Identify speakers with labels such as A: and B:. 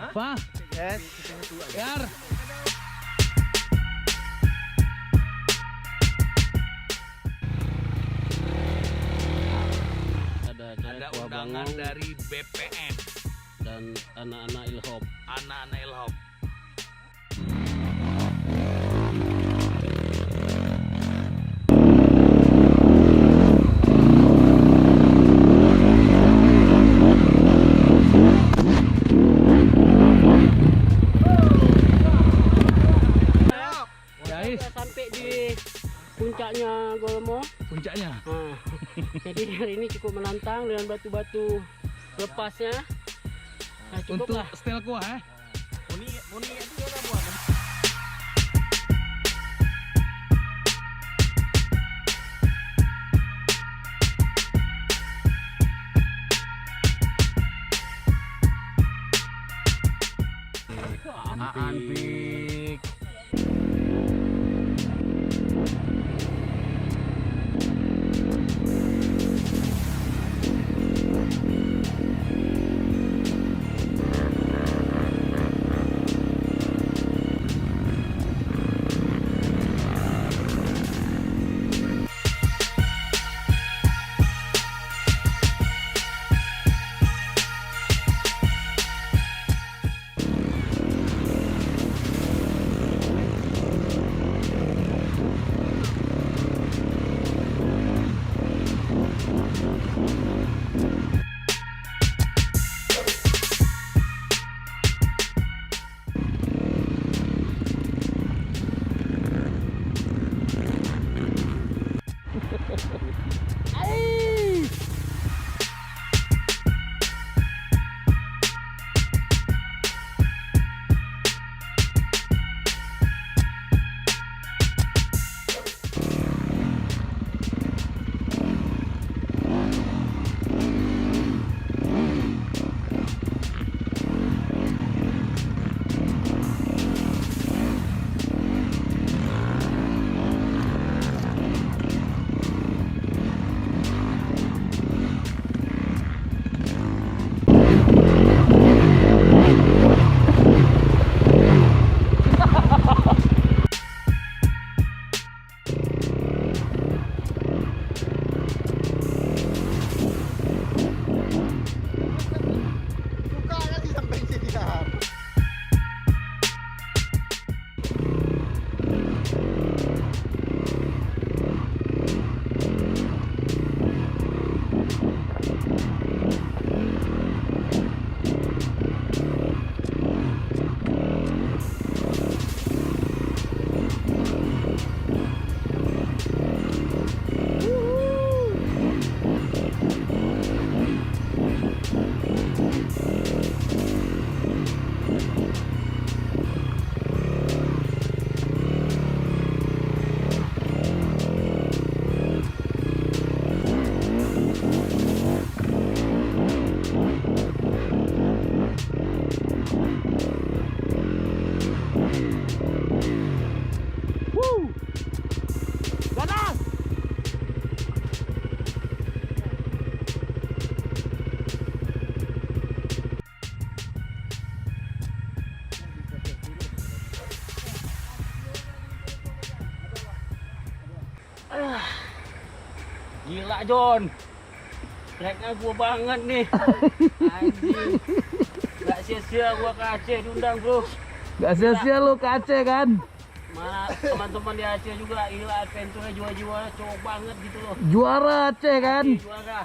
A: Apa?
B: Yes.
A: Biar. Ada undangan dari BPM
C: dan anak-anak iLeuhob.
A: Anak-anak iLeuhob.
C: Sampai di puncaknya Golmo.
A: Puncaknya.
C: Nah, jadi hari ini cukup menantang dengan batu-batu lepasnya. Nah, cukup
A: Untuk
C: lah.
A: setel kuah Muni itu lah buat. Anpik. Ganas!
C: Gila John, tracknya gua banget nih. Anjing, gak sia-sia gua ke Aceh diundang bro.
A: Gak sia-sia lu ke Aceh kan?
C: Mana teman-teman di Aceh juga inilah adventure jiwa-jiwa cowok banget gitu loh.
B: Juara Aceh kan.
C: Juara.